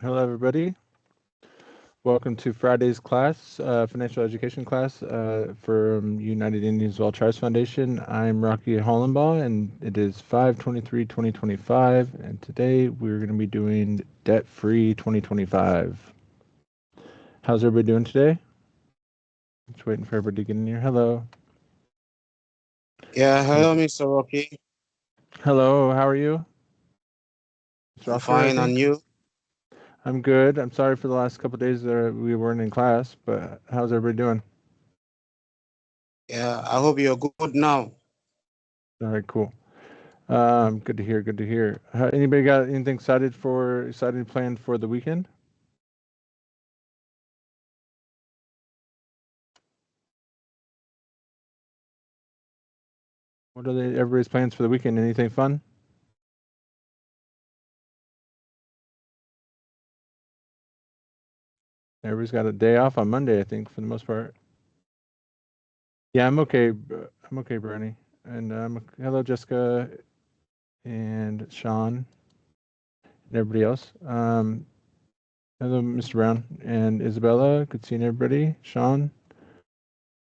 Hello, everybody. Welcome to Friday's class, financial education class from United Indians Well Tribes Foundation. I'm Rocky Hollenbaugh, and it is 5/23/2025, and today we're going to be doing debt-free 2025. How's everybody doing today? Just waiting for everybody to get in here. Hello. Yeah, hello, Mr. Rocky. Hello, how are you? I'm fine, and you? I'm good. I'm sorry for the last couple of days that we weren't in class, but how's everybody doing? Yeah, I hope you're good now. All right, cool. Good to hear. Good to hear. Anybody got anything excited planned for the weekend? What are everybody's plans for the weekend? Anything fun? Everybody's got a day off on Monday, I think, for the most part. Yeah, I'm okay. I'm okay, Bernie. And hello, Jessica and Sean and everybody else. Hello, Mr. Brown and Isabella. Good seeing everybody. Sean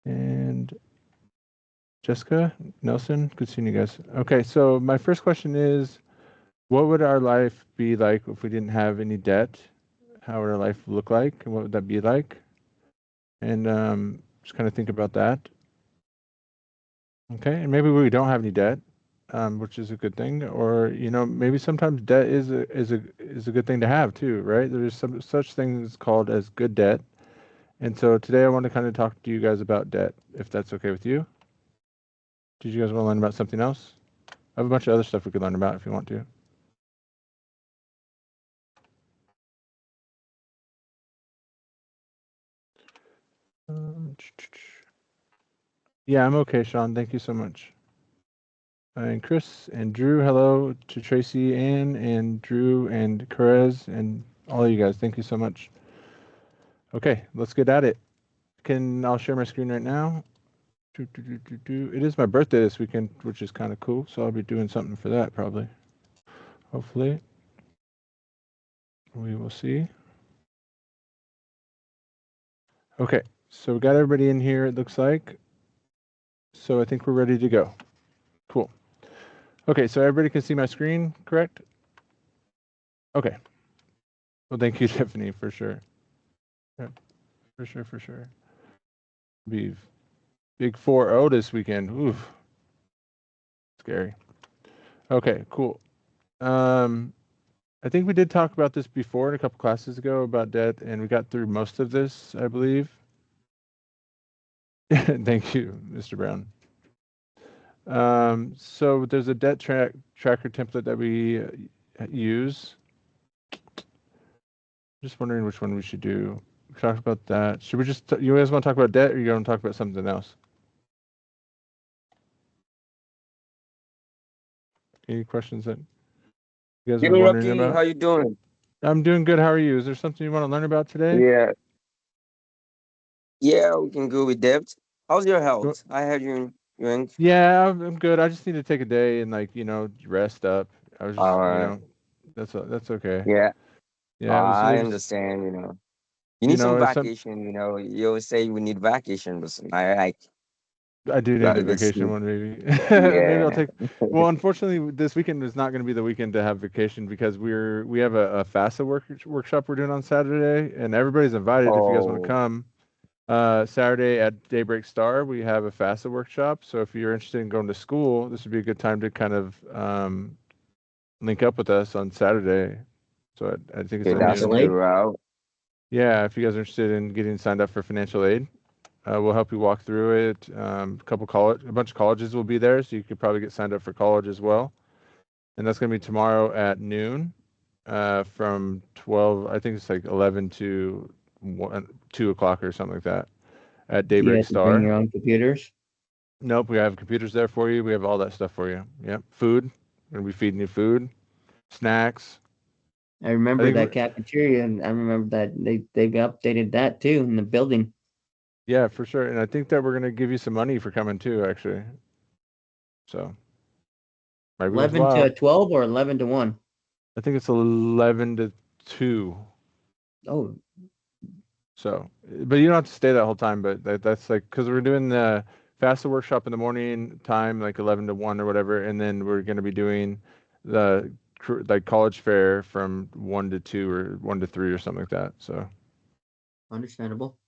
and Jessica, Nelson. Good seeing you guys. Okay, so my first question is, what would our life be like if we didn't have any debt? How would our life look like, and what would that be like? And just kind of think about that. Okay, and maybe we don't have any debt, which is a good thing, or maybe sometimes debt is a good thing to have too, right? There's some such things called as good debt, and so today I want to kind of talk to you guys about debt, if that's okay with you. Did you guys want to learn about something else? I have a bunch of other stuff we could learn about if you want to. Yeah, I'm okay, Sean. Thank you so much. And Chris and Drew, hello to Tracy, Ann, and Drew, and Perez, and all of you guys. Thank you so much. Okay, let's get at it. I'll share my screen right now. It is my birthday this weekend, which is kind of cool, so I'll be doing something for that probably. Hopefully. We will see. Okay, so we got everybody in here, it looks like. So I think we're ready to go. Cool. Okay, so everybody can see my screen, correct? Okay. Well, thank you, Tiffany, for sure. Yeah, for sure. Be big 4-0 this weekend. Oof. Scary. Okay, cool. I think we did talk about this before in a couple classes ago about debt, and we got through most of this, I believe. Thank you, Mr. Brown. So there's a debt tracker template that we use. Just wondering which one we should do. We talked about that. Should we just, you guys want to talk about debt, or you want to talk about something else? Any questions that you guys are wondering Rocky, about? how you doing? I'm doing good. How are you? Is there something you want to learn about today? Yeah, we can go with debt. How's your health? I heard you in. Yeah, I'm good. I just need to take a day and rest up. I was just, All right. that's okay. Yeah, Yeah, I it was, understand. You need some it's some, vacation. You always say we need vacation, but I do need got a a bit vacation sleep. one maybe. Maybe I'll Yeah. take. Well, unfortunately, this weekend is not going to be the weekend to have vacation because we have a FAFSA workshop we're doing on Saturday, and everybody's invited if you guys want to Oh, come. Saturday at Daybreak Star, we have a FAFSA workshop. So if you're interested in going to school, this would be a good time to kind of link up with us on Saturday. So I think it's okay, at that's a noon good too. route. Yeah, if you guys are interested in getting signed up for financial aid, we'll help you walk through it. A bunch of colleges will be there, so you could probably get signed up for college as well. And that's going to be tomorrow at noon, from 12. I think it's like 11 to 2 o'clock or something like that at Do you Daybreak have to bring Star. your own computers? Nope, we have computers there for you. We have all that stuff for you. Yep, food. We're gonna be feeding you food, snacks. I remember think that we're- cafeteria, and I remember that they've updated that too in the building. Yeah, for sure. And I think that we're gonna give you some money for coming too, actually. So might be 11 worthwhile. to 12 or 11 to 1? I think it's 11 to 2. Oh, So, but you don't have to stay that whole time. But that's like because we're doing the FAFSA workshop in the morning time, like 11 to 1 or whatever, and then we're going to be doing the like college fair from 1 to 2 or 1 to 3 or something like that. So, understandable.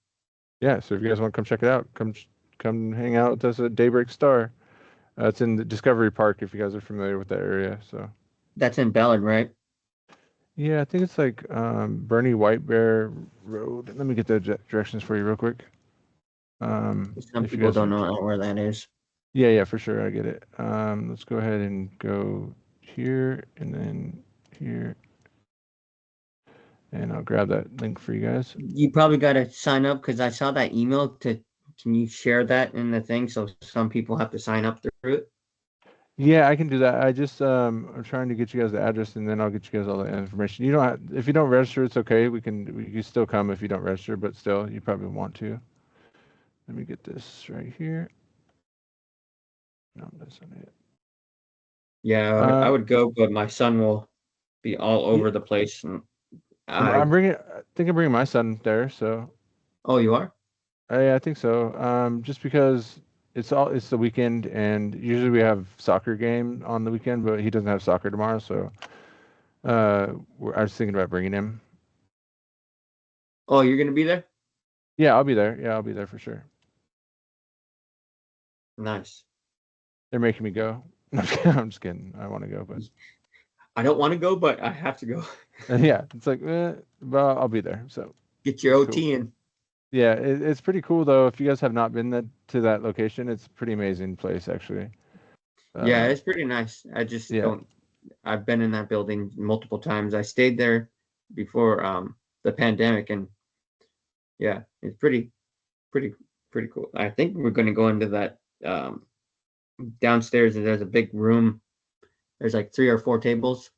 yeah. So if you guys want to come check it out, come hang out with us at Daybreak Star. It's in the Discovery Park if you guys are familiar with that area. So. That's in Ballard, right? Yeah, I think it's like Bernie White Bear Road. Let me get the directions for you real quick. Some If you people guys don't are, know where that is. yeah, for sure, I get it. Let's go ahead and go here and then here, and I'll grab that link for you guys. You probably got to sign up because I saw that email. Can you share that in the thing so some people have to sign up through it? Yeah, I can do that. I just I'm trying to get you guys the address, and then I'll get you guys all the information. You don't have, if you don't register, it's okay. We can still come if you don't register, but still, you probably want to. Let me get this right here. No, that's not it. Yeah, I would go, but my son will be all over the place. And I'm bringing. I think I'm bringing my son there. So. Oh, you are? I think so. Just because it's the weekend, and usually we have soccer game on the weekend, but he doesn't have soccer tomorrow, so I was thinking about bringing him. Oh, you're gonna be there? Yeah, I'll be there. Yeah, I'll be there for sure. Nice. They're making me go. I'm just kidding. I want to go, but I don't want to go, but I have to go. yeah, it's like, well, I'll be there. So Get your OT in. Yeah, it's pretty cool though. If you guys have not been to that location, it's a pretty amazing place actually. Yeah, it's pretty nice. I just Yeah. don't. I've been in that building multiple times. I stayed there before the pandemic, and yeah, it's pretty cool. I think we're going to go into that downstairs. And there's a big room. There's like 3 or 4 tables.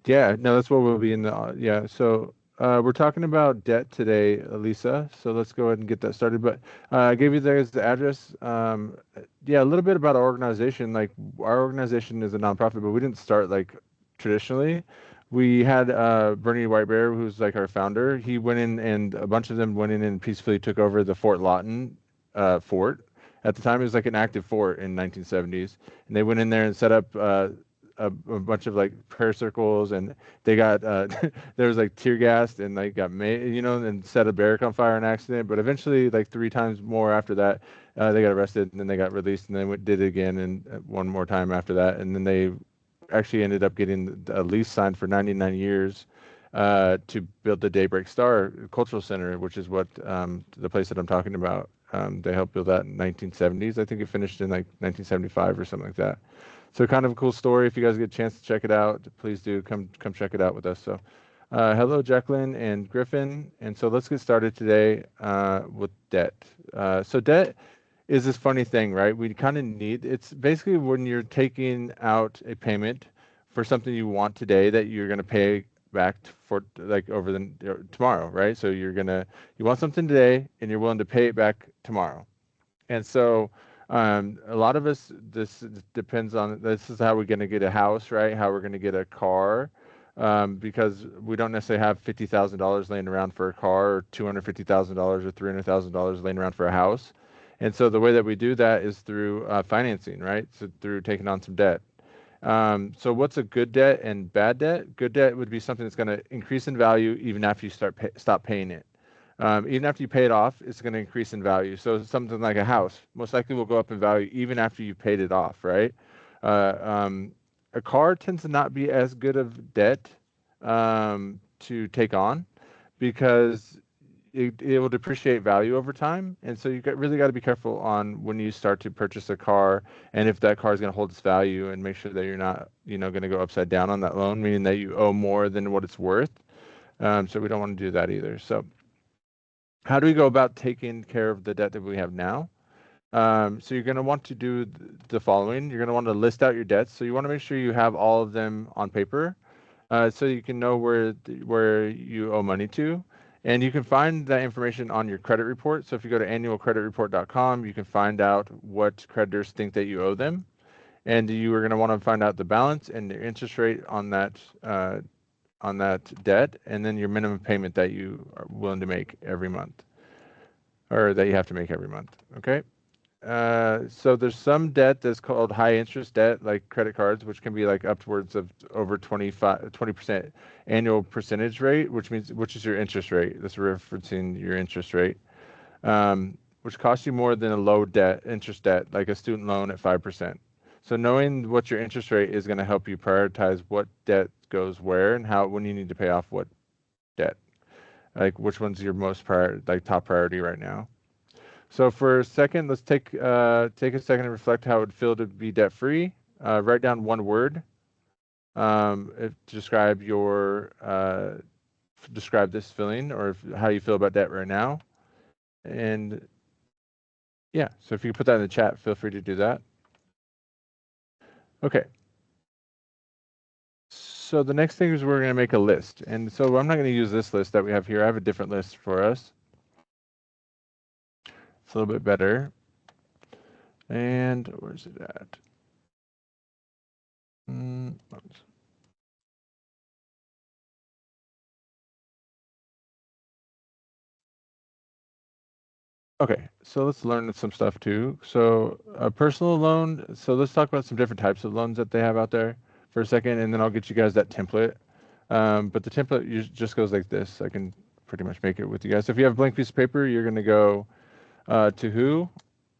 Yeah, no, that's what we'll be in the yeah. So we're talking about debt today, Lisa. So let's go ahead and get that started. But I gave you guys the address. Yeah, a little bit about our organization. Like our organization is a nonprofit, but we didn't start like traditionally. We had Bernie White Bear, who's like our founder. He went in, and a bunch of them went in and peacefully took over the Fort Lawton fort. At the time, it was like an active fort in 1970s, and they went in there and set up a bunch of like prayer circles, and they got there was like tear gassed, and like got and set a barrack on fire in an accident. But eventually, like 3 times more after that, they got arrested, and then they got released, and then did it again, and one more time after that, and then they actually ended up getting a lease signed for 99 years to build the Daybreak Star Cultural Center, which is what the place that I'm talking about. They helped build that in 1970s. I think it finished in like 1975 or something like that. So kind of a cool story. If you guys get a chance to check it out, please do come check it out with us. So hello, Jacqueline and Griffin. And so let's get started today with debt. So debt is this funny thing, right? We kind of it's basically when you're taking out a payment for something you want today that you're going to pay back for like over tomorrow, right? So you want something today and you're willing to pay it back tomorrow. And so a lot of us, this depends on, this is how we're going to get a house, right? How we're going to get a car, because we don't necessarily have $50,000 laying around for a car, or $250,000 or $300,000 laying around for a house. And so the way that we do that is through financing, right? So through taking on some debt. So what's a good debt and bad debt? Good debt would be something that's going to increase in value even after you stop paying it. Even after you pay it off, it's going to increase in value. So something like a house most likely will go up in value even after you've paid it off, right? A car tends to not be as good of debt to take on because it will depreciate value over time. And so really got to be careful on when you start to purchase a car and if that car is going to hold its value, and make sure that you're not, going to go upside down on that loan, meaning that you owe more than what it's worth. So we don't want to do that either. So how do we go about taking care of the debt that we have now? So you're going to want to do the following. You're going to want to list out your debts. So you want to make sure you have all of them on paper, so you can know where you owe money to. And you can find that information on your credit report. So if you go to annualcreditreport.com, you can find out what creditors think that you owe them. And you are going to want to find out the balance and the interest rate on that debt, and then your minimum payment that you are willing to make every month, or that you have to make every month. Okay. So there's some debt that's called high interest debt, like credit cards, which can be like upwards of over 20% annual percentage rate, which is your interest rate. That's referencing your interest rate, which costs you more than a low interest debt, like a student loan at 5%. So knowing what your interest rate is going to help you prioritize what debt goes where and when you need to pay off what debt, like which one's your top priority right now. So for a second, let's take a second and reflect how it would feel to be debt-free. Write down one word to describe this feeling, or how you feel about debt right now. And yeah, so if you put that in the chat, feel free to do that. Okay. So the next thing is we're going to make a list. And so I'm not going to use this list that we have here. I have a different list for us. It's a little bit better. And where's it at? Okay, so let's learn some stuff too. So a personal loan, so let's talk about some different types of loans that they have out there for a second, and then I'll get you guys that template. But the template just goes like this. I can pretty much make it with you guys. So if you have a blank piece of paper, you're going to go to who.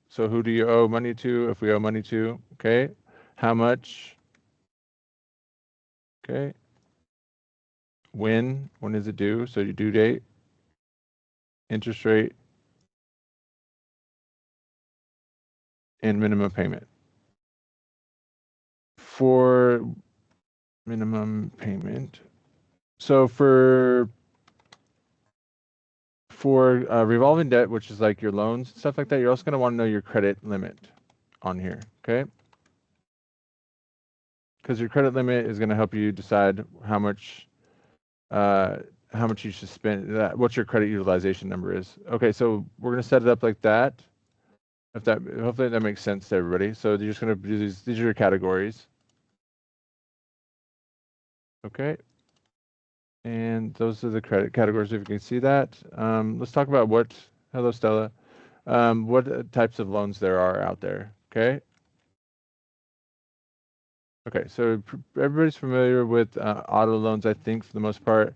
So who do you owe money to? If we owe money to, okay. How much? Okay. When is it due? So your due date, interest rate, and minimum payment. For minimum payment, so for revolving debt, which is like your loans, stuff like that, you're also going to want to know your credit limit on here, okay? Because your credit limit is going to help you decide how much you should spend, what your credit utilization number is. Okay, so we're going to set it up like that. Hopefully that makes sense to everybody. So you're just going to do these are your categories. Okay. And those are the credit categories, if you can see that. Let's talk about hello Stella, what types of loans there are out there, okay? Okay, so everybody's familiar with auto loans, I think, for the most part.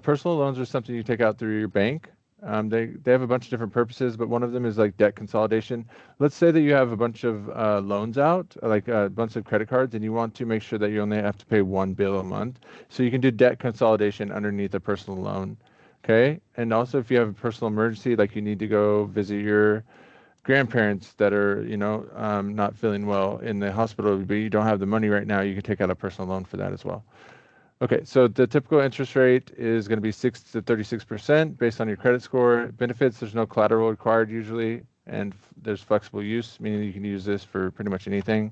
Personal loans are something you take out through your bank. They have a bunch of different purposes, but one of them is like debt consolidation. Let's say that you have a bunch of loans out, like a bunch of credit cards, and you want to make sure that you only have to pay one bill a month. So you can do debt consolidation underneath a personal loan, okay? And also if you have a personal emergency, like you need to go visit your grandparents that are, not feeling well in the hospital, but you don't have the money right now, you can take out a personal loan for that as well. Okay, so the typical interest rate is going to be 6 to 36% based on your credit score. Benefits, there's no collateral required usually, and there's flexible use, meaning you can use this for pretty much anything.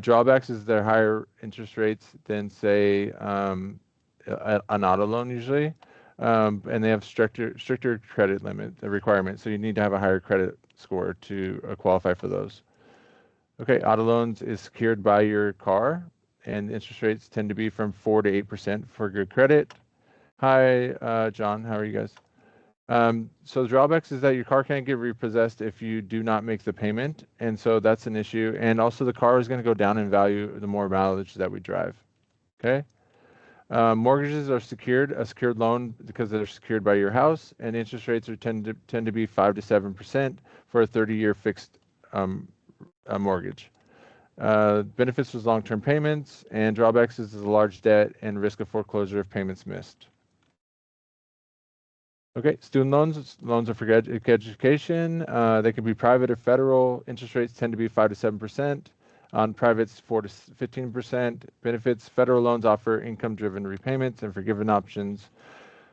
Drawbacks is they're higher interest rates than, say, an auto loan usually, and they have stricter credit limit requirements, so you need to have a higher credit score to qualify for those. Okay, auto loans is secured by your car, and interest rates tend to be from 4 to 8% for good credit. Hi, John, how are you guys? So the drawbacks is that your car can't get repossessed if you do not make the payment, and so that's an issue. And also the car is going to go down in value the more mileage that we drive. Okay. Mortgages are a secured loan because they're secured by your house, and interest rates tend to be 5 to 7% for a 30-year fixed mortgage. Benefits was long-term payments, and drawbacks is a large debt and risk of foreclosure if payments missed. Okay, student loans are for education. They can be private or federal. Interest rates tend to be 5 to 7%. On privates, 4 to 15%. Benefits, federal loans offer income-driven repayments and forgiven options.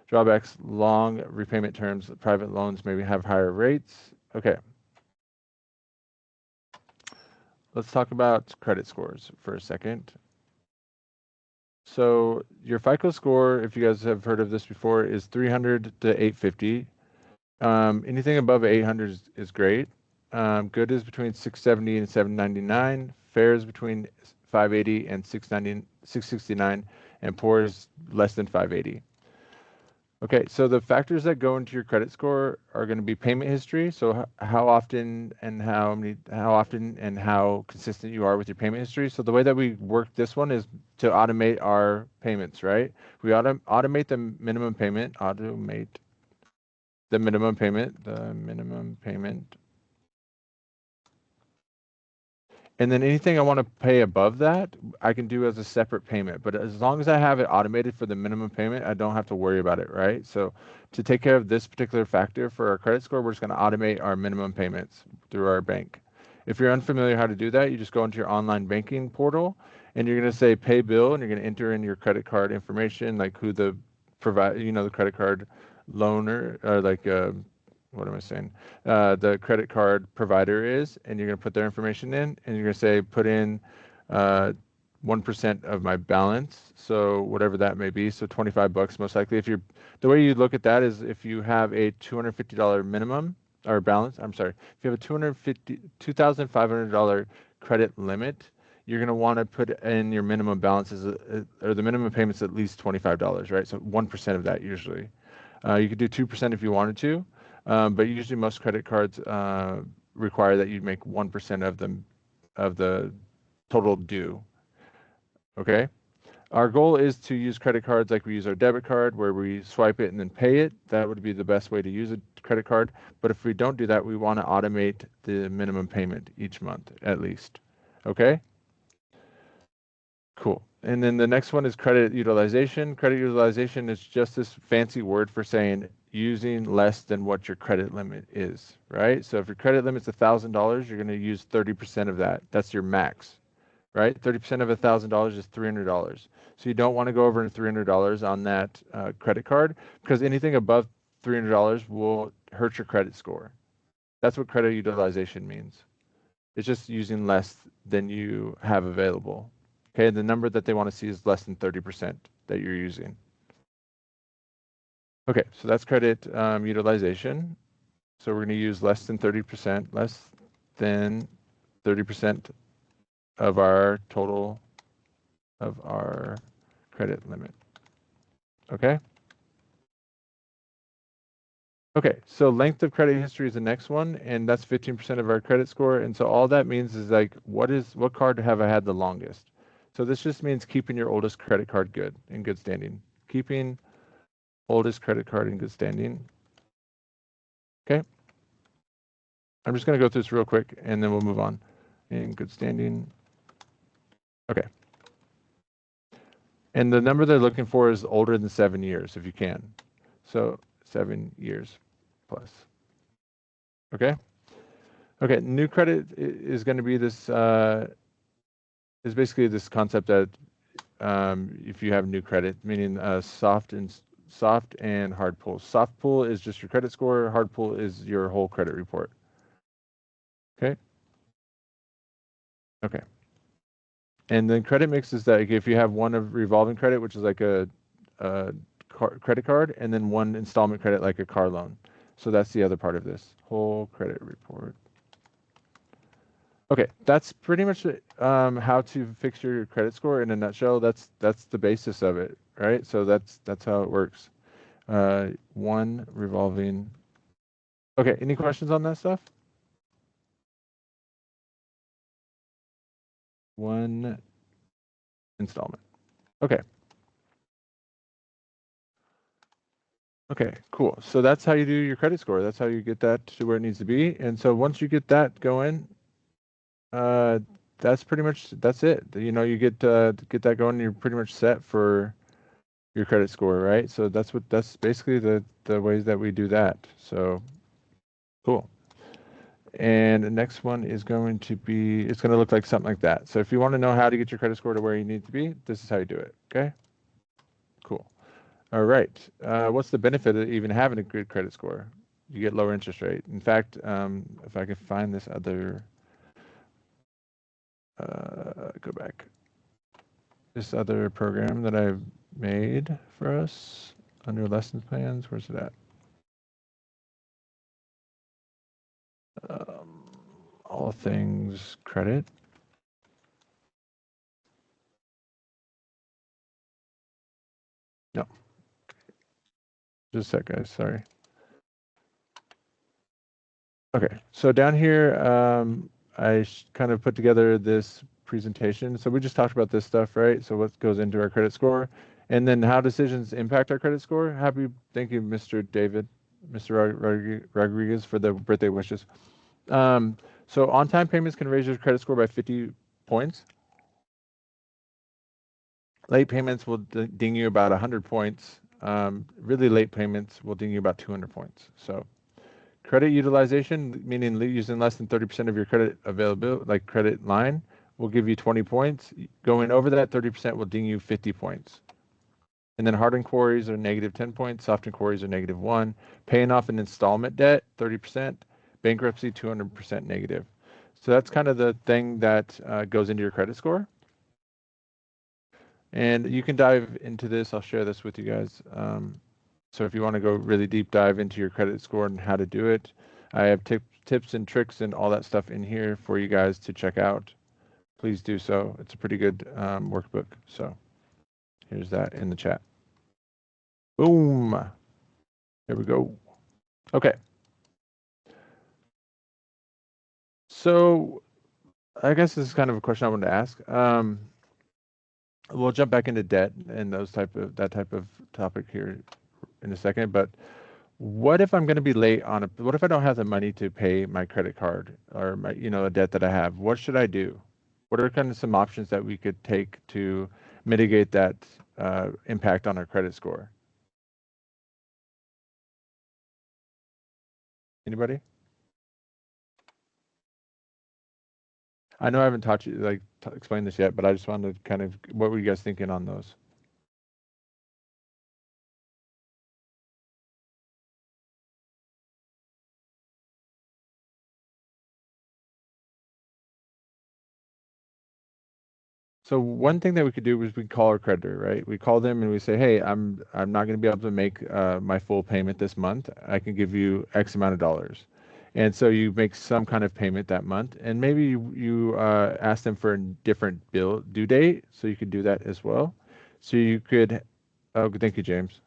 Drawbacks, long repayment terms. Private loans maybe have higher rates. Okay. Let's talk about credit scores for a second. So your FICO score, if you guys have heard of this before, is 300 to 850. Anything above 800 is great. Good is between 670 and 799. Fair is between 580 and 669, and poor is less than 580. Okay, so the factors that go into your credit score are going to be payment history. So how often and how consistent you are with your payment history. So the way that we work this one is to automate our payments, right? We automate the minimum payment, the minimum payment. And then anything I want to pay above that, I can do as a separate payment. But as long as I have it automated for the minimum payment, I don't have to worry about it, right? So to take care of this particular factor for our credit score, we're just going to automate our minimum payments through our bank. If you're unfamiliar how to do that, you just go into your online banking portal and you're going to say pay bill, and you're going to enter in your credit card information, like who the the credit card loaner, or like what am I saying? The credit card provider is, and you're going to put their information in, and you're going to say put in 1% of my balance, so whatever that may be, so $25 most likely. If you're, the way you look at that is if you have a $250 minimum or balance, I'm sorry, if you have a $2,500 credit limit, you're going to want to put in your minimum balances, or the minimum payments at least $25, right? So 1% of that usually. You could do 2% if you wanted to. But usually most credit cards require that you make 1% of the total due. Okay. Our goal is to use credit cards like we use our debit card, where we swipe it and then pay it. That would be the best way to use a credit card. But if we don't do that, we want to automate the minimum payment each month at least. Okay. Cool. And then the next one is credit utilization. Credit utilization is just this fancy word for saying using less than what your credit limit is, right? So if your credit limit's $1,000, you're going to use 30% of that. That's your max, right? 30% of $1,000 is $300. So you don't want to go over $300 on that credit card, because anything above $300 will hurt your credit score. That's what credit utilization means. It's just using less than you have available. Okay, the number that they want to see is less than 30% that you're using. Okay, so that's credit utilization. So we're going to use less than 30%, less than 30% of our total of our credit limit. Okay. Okay, so length of credit history is the next one, and that's 15% of our credit score. And so all that means is like, what card have I had the longest? So this just means keeping your oldest credit card in good standing. Keeping oldest credit card in good standing. Okay. I'm just going to go through this real quick, and then we'll move on. In good standing. Okay. And the number they're looking for is older than 7 years, if you can. So 7 years plus. Okay. Okay. New credit is going to be this. Is basically this concept that if you have new credit, meaning soft and hard pull. Soft pull is just your credit score. Hard pull is your whole credit report. Okay. Okay. And then credit mix is that if you have one of revolving credit, which is like a credit card, and then one installment credit like a car loan. So that's the other part of this whole credit report. Okay, that's pretty much how to fix your credit score in a nutshell. That's the basis of it, right? So that's how it works. One revolving. Okay, any questions on that stuff? One installment. Okay. Okay, cool. So that's how you do your credit score. That's how you get that to where it needs to be. And so once you get that going, that's pretty much, that's it. You know, you get that going, you're pretty much set for your credit score, right? So that's basically the ways that we do that. So cool. And the next one is going to be, it's going to look like something like that. So if you want to know how to get your credit score to where you need to be, this is how you do it. Okay. Cool. All right. What's the benefit of even having a good credit score? You get lower interest rate. In fact, if I could find this other, go back. This other program that I've made for us under lessons plans. Where's it at? All things credit. No. Just a sec, guys. Sorry. Okay. So down here, I kind of put together this presentation. So we just talked about this stuff, right? So what goes into our credit score, and then how decisions impact our credit score. Thank you, Mr. David, Mr. Rodriguez, for the birthday wishes. So on-time payments can raise your credit score by 50 points. Late payments will ding you about 100 points. Really late payments will ding you about 200 points. So credit utilization, meaning using less than 30% of your credit availability, like credit line, will give you 20 points. Going over that 30% will ding you 50 points. And then hard inquiries are negative 10 points. Soft inquiries are negative 1. Paying off an installment debt, 30%. Bankruptcy, 200% negative. So that's kind of the thing that goes into your credit score. And you can dive into this. I'll share this with you guys. So if you want to go really deep dive into your credit score and how to do it, I have tips and tricks and all that stuff in here for you guys to check out. Please do so. It's a pretty good workbook. So here's that in the chat. Boom. There we go. Okay. So I guess this is kind of a question I wanted to ask. We'll jump back into debt and that type of topic here in a second, but what if I'm going to be late on what if I don't have the money to pay my credit card or my, a debt that I have? What should I do? What are kind of some options that we could take to mitigate that impact on our credit score? Anybody? I know I haven't taught you, explained this yet, but I just wanted to kind of, what were you guys thinking on those? So one thing that we could do is we call our creditor, right? We call them and we say, hey, I'm not going to be able to make my full payment this month. I can give you X amount of dollars. And so you make some kind of payment that month, and maybe you ask them for a different bill due date, so you could do that as well. So you could, oh, thank you, James.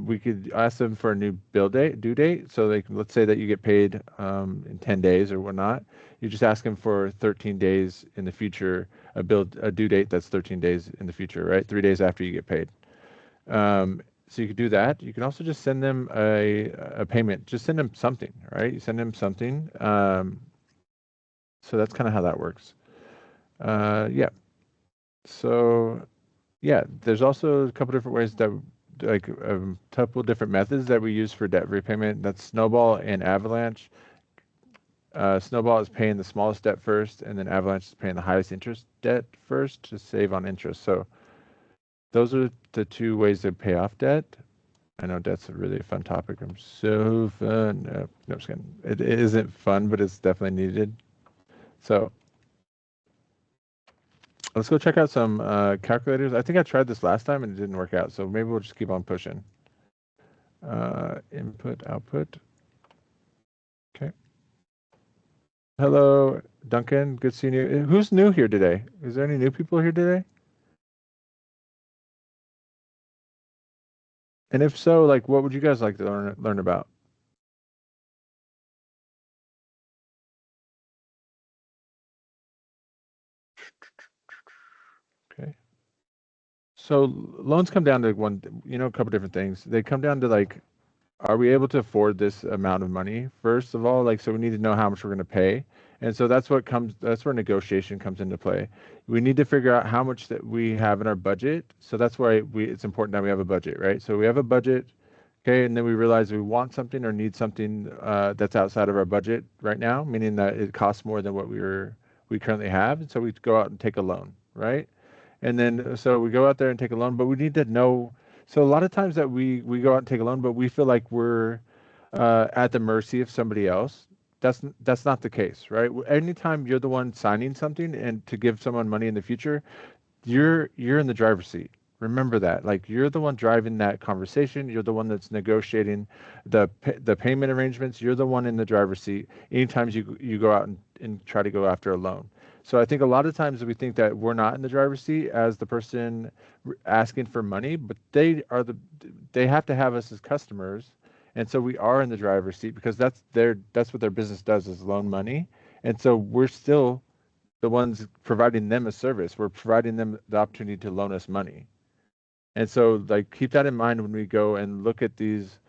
We could ask them for a new due date. So let's say that you get paid in 10 days or whatnot. You just ask them for 13 days in the future, a due date that's 13 days in the future, right? 3 days after you get paid. So you could do that. You can also just send them a payment. Just send them something, right? You send them something. So that's kind of how that works. Yeah. So yeah, there's also a couple different ways that a couple different methods that we use for debt repayment. That's Snowball and Avalanche. Snowball is paying the smallest debt first, and then Avalanche is paying the highest interest debt first to save on interest. So those are the two ways to pay off debt. I know debt's a really fun topic. I'm so fun. No, I'm just kidding. It isn't fun, but it's definitely needed. So let's go check out some calculators. I think I tried this last time and it didn't work out. So maybe we'll just keep on pushing. Input, output. Okay. Hello, Duncan. Good seeing you. Who's new here today? Is there any new people here today? And if so, what would you guys like to learn about? Okay. So loans come down to a couple different things. They come down to are we able to afford this amount of money? First of all, so we need to know how much we're going to pay. And so that's where negotiation comes into play. We need to figure out how much that we have in our budget. So that's why it's important that we have a budget, right? So we have a budget, okay, and then we realize we want something or need something that's outside of our budget right now, meaning that it costs more than what we currently have. And so we go out and take a loan, right? And then so we go out there and take a loan, but we need to know So a lot of times that we go out and take a loan, but we feel like we're at the mercy of somebody else. That's not the case, right? Anytime you're the one signing something and to give someone money in the future, you're in the driver's seat. Remember that. Like you're the one driving that conversation. You're the one that's negotiating the payment arrangements. You're the one in the driver's seat. Anytime you go out and try to go after a loan. So I think a lot of times we think that we're not in the driver's seat as the person asking for money, but they have to have us as customers, and so we are in the driver's seat because that's what their business does is loan money, and so we're still the ones providing them a service. We're providing them the opportunity to loan us money. And so like keep that in mind when we go and look at these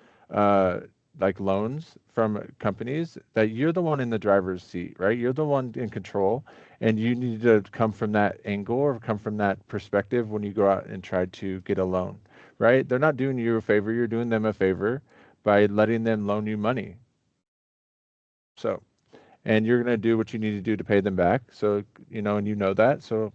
like loans from companies, that you're the one in the driver's seat, right? You're the one in control, and you need to come from that angle or come from that perspective when you go out and try to get a loan, right? They're not doing you a favor, you're doing them a favor by letting them loan you money. So, and you're going to do what you need to do to pay them back. So, and you know that. So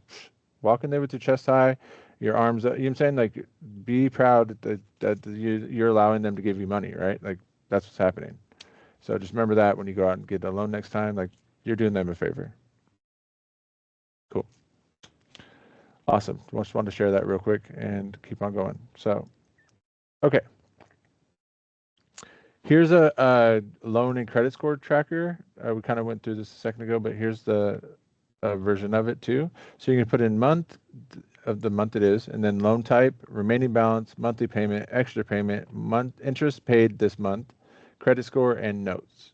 walk in there with your chest high, your arms up, you know what I'm saying? Like, be proud that you're allowing them to give you money, right? Like, that's what's happening. So just remember that when you go out and get a loan next time, like, you're doing them a favor. Cool. Awesome. Just wanted to share that real quick and keep on going. So, okay. Here's a loan and credit score tracker. We kind of went through this a second ago, but here's the version of it too. So you can put in month of the month it is, and then loan type, remaining balance, monthly payment, extra payment, month interest paid this month, credit score, and notes.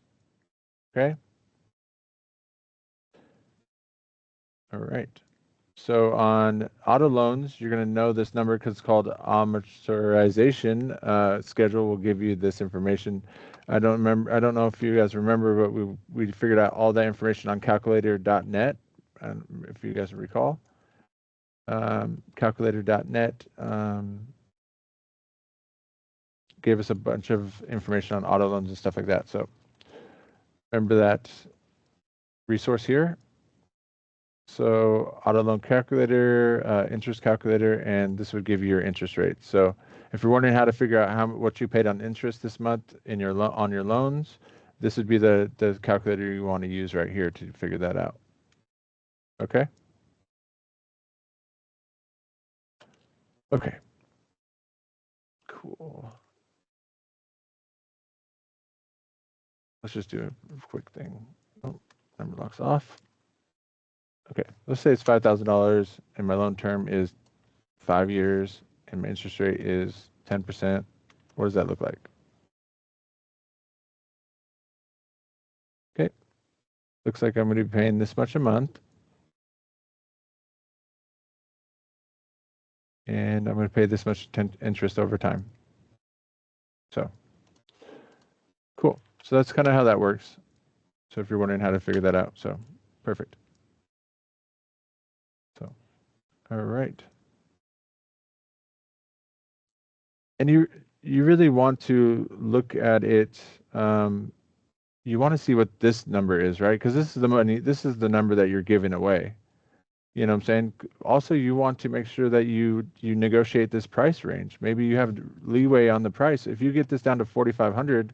Okay. All right. So on auto loans, you're going to know this number because it's called amortization schedule. Will give you this information. I don't know if you guys remember, but we figured out all that information on calculator.net. If you guys recall, calculator.net gave us a bunch of information on auto loans and stuff like that. So remember that resource here. So auto loan calculator, interest calculator, and this would give you your interest rate. So if you're wondering how to figure out what you paid on interest this month in your on your loans, this would be the calculator you want to use right here to figure that out. Okay. Okay. Cool. Let's just do a quick thing. Oh, number locks off. Okay, let's say it's $5,000 and my loan term is 5 years and my interest rate is 10%. What does that look like? Okay, looks like I'm going to be paying this much a month. And I'm going to pay this much interest over time. So, cool. So that's kind of how that works. So if you're wondering how to figure that out, so perfect. So, all right. And you really want to look at it. You want to see what this number is, right? Because this is the money. This is the number that you're giving away. You know what I'm saying? Also, you want to make sure that you negotiate this price range. Maybe you have leeway on the price. If you get this down to 4,500,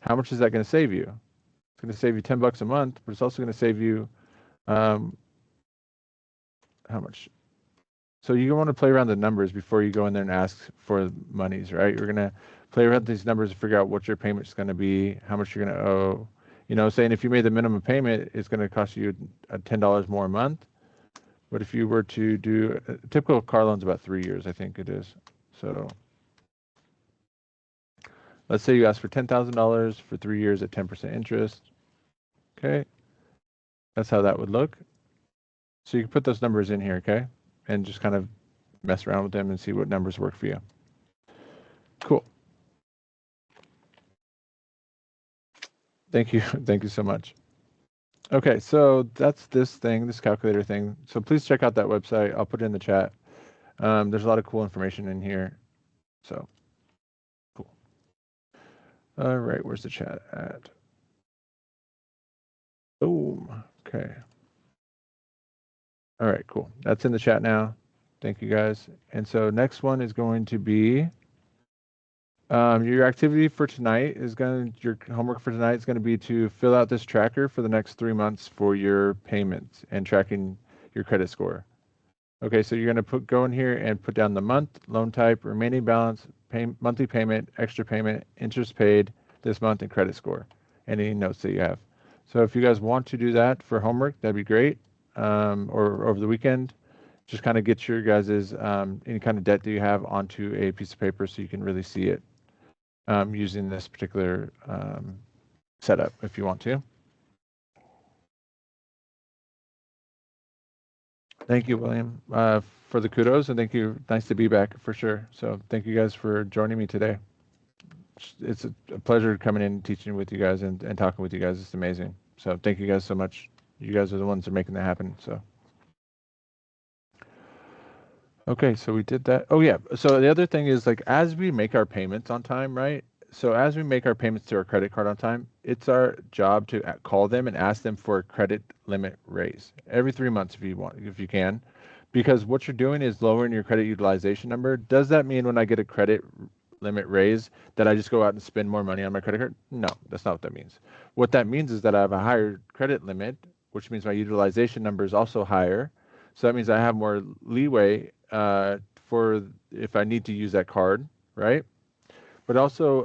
how much is that going to save you? It's going to save you $10 a month, but it's also going to save you how much? So you want to play around the numbers before you go in there and ask for monies, right? You're going to play around these numbers and figure out what your payment's going to be, how much you're going to owe. You know, saying if you made the minimum payment, it's going to cost you $10 more a month. But if you were to do a typical car loan's about 3 years, I think it is. So let's say you ask for $10,000 for 3 years at 10% interest. Okay, that's how that would look. So you can put those numbers in here, okay, and just kind of mess around with them and see what numbers work for you. Cool. Thank you. Thank you so much. Okay, so that's this thing, this calculator thing. So please check out that website. I'll put it in the chat. There's a lot of cool information in here. So cool. All right, where's the chat at? Boom. Okay. All right, cool. That's in the chat now. Thank you guys. And so next one is going to be Your activity for tonight is your homework for tonight is going to be to fill out this tracker for the next 3 months for your payments and tracking your credit score. Okay, so you're going to go in here and put down the month, loan type, remaining balance, monthly payment, extra payment, interest paid this month, and credit score. Any notes that you have. So if you guys want to do that for homework, that'd be great. Or over the weekend, just kind of get your guys's any kind of debt that you have onto a piece of paper so you can really see it using this particular setup if you want to. Thank you, William, for the kudos, and thank you. Nice to be back for sure. So thank you guys for joining me today. It's a pleasure coming in and teaching with you guys and talking with you guys. It's amazing. So thank you guys so much. You guys are the ones that are making that happen. So. Okay, so we did that. Oh yeah. So the other thing is like as we make our payments on time, right? So as we make our payments to our credit card on time, it's our job to call them and ask them for a credit limit raise every 3 months if you want, if you can, because what you're doing is lowering your credit utilization number. Does that mean when I get a credit limit raise that I just go out and spend more money on my credit card? No, that's not what that means. What that means is that I have a higher credit limit, which means my utilization number is also higher. So that means I have more leeway for if I need to use that card, right? But also,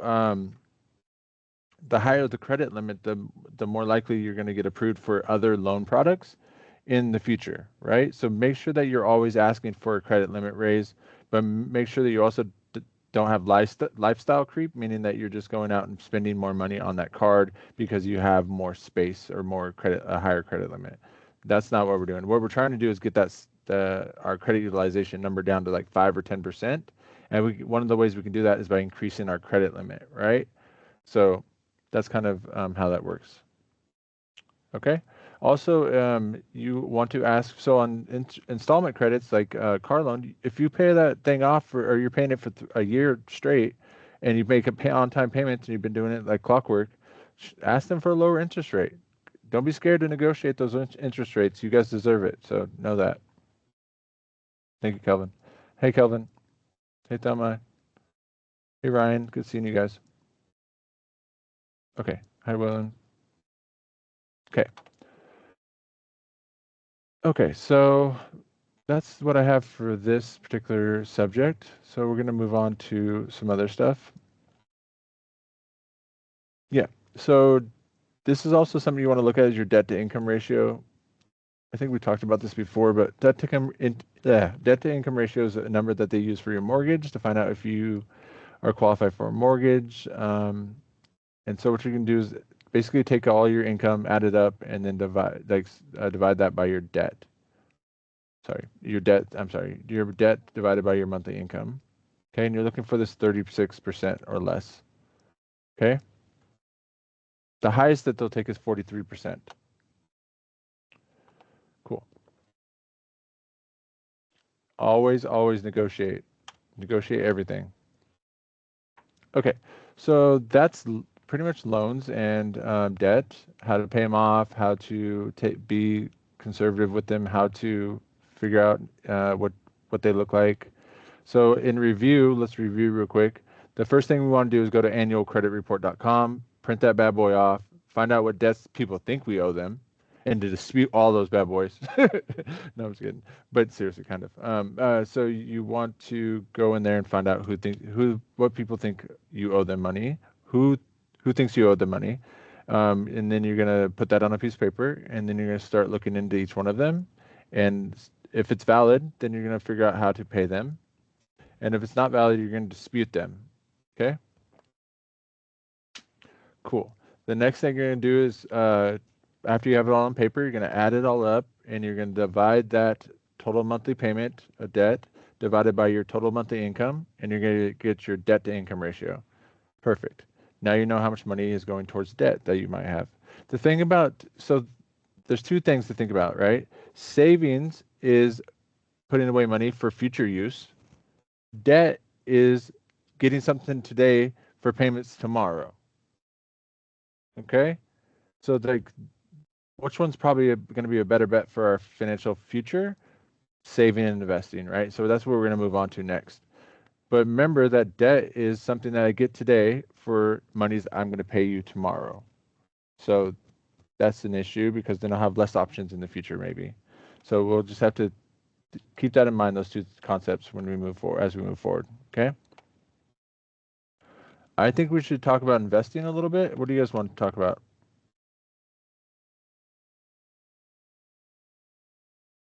the higher the credit limit, the more likely you're going to get approved for other loan products in the future, right? So make sure that you're always asking for a credit limit raise, but make sure that you also don't have lifestyle creep, meaning that you're just going out and spending more money on that card because you have more space or more credit, a higher credit limit. That's not what we're doing. What we're trying to do is get our credit utilization number down to like 5 or 10%. And one of the ways we can do that is by increasing our credit limit, right? So that's kind of how that works. Okay. Also, you want to ask, so on installment credits like car loan, if you pay that thing off or you're paying it for a year straight and you make on-time payments and you've been doing it like clockwork, ask them for a lower interest rate. Don't be scared to negotiate those interest rates. You guys deserve it. So know that. Thank you, Kelvin. Hey, Kelvin. Hey, Thelma. Hey, Ryan. Good seeing you guys. Okay. Hi, William. Okay. Okay, so that's what I have for this particular subject. So we're going to move on to some other stuff. Yeah, so this is also something you want to look at as your debt to income ratio. I think we talked about this before, but debt to income ratio is a number that they use for your mortgage to find out if you are qualified for a mortgage. And so what you can do is basically take all your income, add it up, and then divide that by your debt. Your debt divided by your monthly income. Okay, and you're looking for this 36% or less. Okay. The highest that they'll take is 43%. Cool. Always negotiate. Negotiate everything. Okay, so that's pretty much loans and debt, how to pay them off, how to be conservative with them, how to figure out what they look like. So in review, let's review real quick. The first thing we want to do is go to annualcreditreport.com, print that bad boy off, find out what debts people think we owe them, and to dispute all those bad boys. No, I'm just kidding. But seriously, kind of. So you want to go in there and find out what people think you owe them money, who thinks you owe them money, and then you're gonna put that on a piece of paper, and then you're gonna start looking into each one of them, and if it's valid, then you're gonna figure out how to pay them. And if it's not valid, you're going to dispute them. Okay? Cool. The next thing you're going to do is, after you have it all on paper, you're going to add it all up, and you're going to divide that total monthly payment of debt divided by your total monthly income, and you're going to get your debt to income ratio. Perfect. Now you know how much money is going towards debt that you might have. The thing about, so there's two things to think about, right? Savings is putting away money for future use. Debt is getting something today for payments tomorrow. Okay? So which one's probably going to be a better bet for our financial future? Saving and investing, right? So that's what we're going to move on to next. But remember that debt is something that I get today for monies I'm going to pay you tomorrow. So that's an issue because then I'll have less options in the future maybe. So we'll just have to keep that in mind, those two concepts when we move forward, as we move forward. Okay. I think we should talk about investing a little bit. What do you guys want to talk about?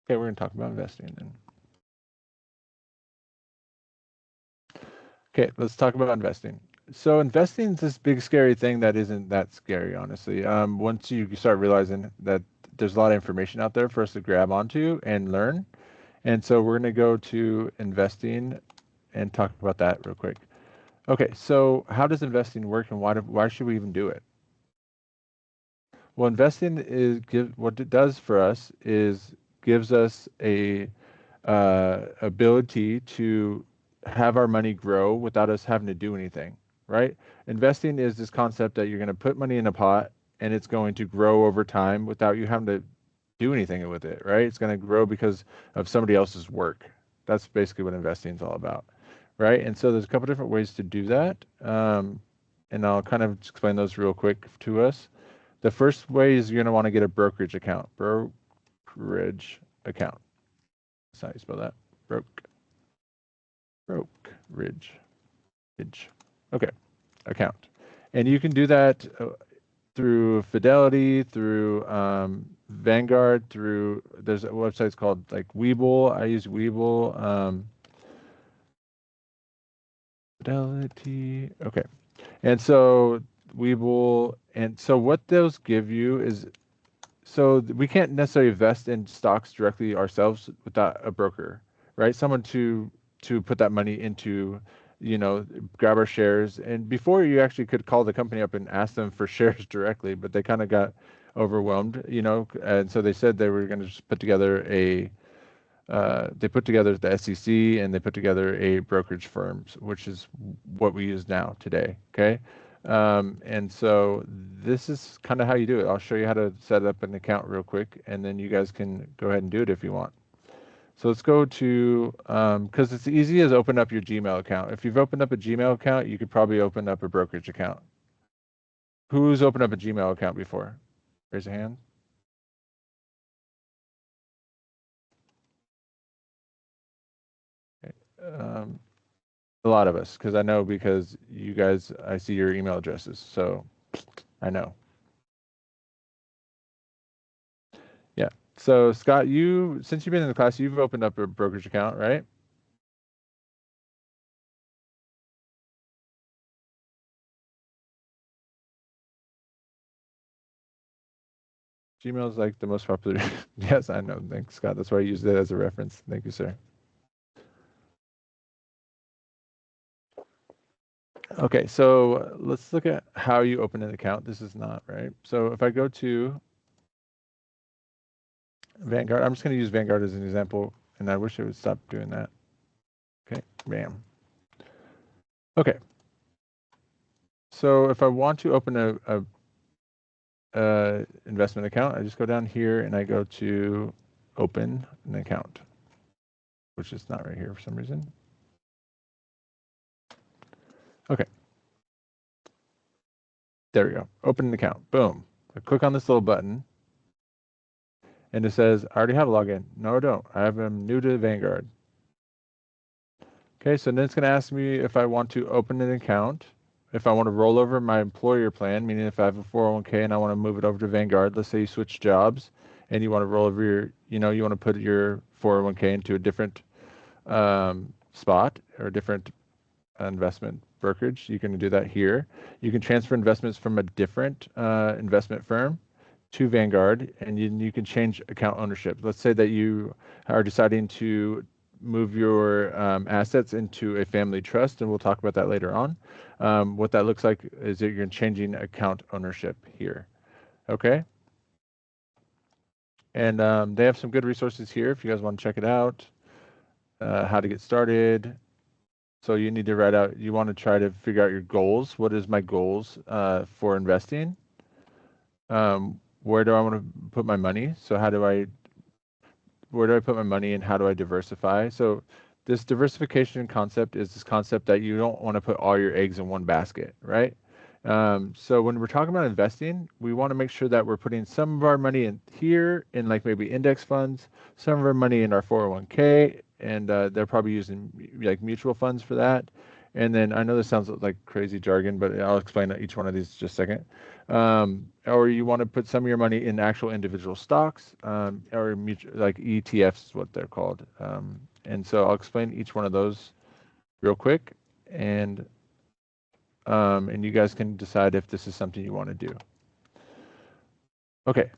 Okay, we're going to talk about investing then. Okay, let's talk about investing. So investing is this big scary thing that isn't that scary, honestly. Once you start realizing that there's a lot of information out there for us to grab onto and learn. And so we're going to go to investing and talk about that real quick. Okay, so how does investing work and why should we even do it? Well, investing is what it does for us is gives us a ability to have our money grow without us having to do anything, right? Investing is this concept that you're going to put money in a pot and it's going to grow over time without you having to do anything with it, right? It's going to grow because of somebody else's work. That's basically what investing is all about, right? And so there's a couple different ways to do that. And I'll kind of explain those real quick to us. The first way is you're going to want to get a brokerage account. Brokerage account. That's how you spell that. Brokerage. Okay. Account. And you can do that through Fidelity, through Vanguard, there's websites called like Webull. I use Webull. Fidelity. Okay. And so Webull, and so what those give you is, so we can't necessarily invest in stocks directly ourselves without a broker, right? Someone to put that money into, grab our shares. And before you actually could call the company up and ask them for shares directly, but they kind of got overwhelmed, and so they said they were going to just put together they put together the SEC and they put together a brokerage firm, which is what we use now today. Okay. And so this is kind of how you do it. I'll show you how to set up an account real quick, and then you guys can go ahead and do it if you want. So let's go to, because it's easy as open up your Gmail account. If you've opened up a Gmail account, you could probably open up a brokerage account. Who's opened up a Gmail account before? Raise a hand. Okay. A lot of us, because I know, because you guys, I see your email addresses, so I know. Yeah. So Scott, since you've been in the class, you've opened up a brokerage account, right? Gmail is like the most popular. Yes, I know. Thanks, Scott. That's why I used it as a reference. Thank you, sir. Okay, so let's look at how you open an account. This is not right. So if I go to Vanguard, I'm just going to use Vanguard as an example, and I wish it would stop doing that. Okay, bam. Okay. So if I want to open a investment account, I just go down here and I go to open an account, which is not right here for some reason. Okay. There we go. Open an account. Boom. I click on this little button and it says, I already have a login. No, I don't. I'm new to Vanguard. Okay, so then it's going to ask me if I want to open an account, if I want to roll over my employer plan, meaning if I have a 401k and I want to move it over to Vanguard. Let's say you switch jobs and you want to roll over you want to put your 401k into a different spot or a different investment brokerage. You can do that here. You can transfer investments from a different investment firm to Vanguard, and you can change account ownership. Let's say that you are deciding to move your assets into a family trust, and we'll talk about that later on. What that looks like is that you're changing account ownership here. Okay. And they have some good resources here if you guys want to check it out. How to get started. So you need to write out, you want to try to figure out your goals. What is my goals for investing? Where do I want to put my money? So where do I put my money and how do I diversify? So this diversification concept is this concept that you don't want to put all your eggs in one basket, right? So when we're talking about investing, we want to make sure that we're putting some of our money in here in like maybe index funds, some of our money in our 401k, and they're probably using like mutual funds for that. And then I know this sounds like crazy jargon, but I'll explain each one of these in just a second. Or you want to put some of your money in actual individual stocks, or like ETFs is what they're called. And so I'll explain each one of those real quick, and you guys can decide if this is something you want to do. Okay.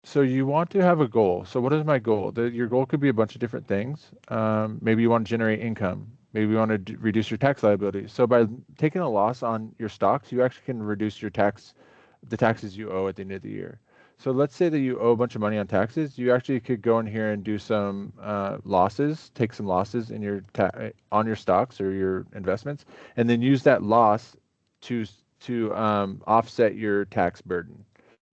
So you want to have a goal. So what is my goal? Your goal could be a bunch of different things. Maybe you want to generate income. Maybe you want to reduce your tax liability. So by taking a loss on your stocks, you actually can reduce the taxes you owe at the end of the year. So let's say that you owe a bunch of money on taxes. You actually could go in here and do some losses, take some losses in on your stocks or your investments, and then use that loss to offset your tax burden.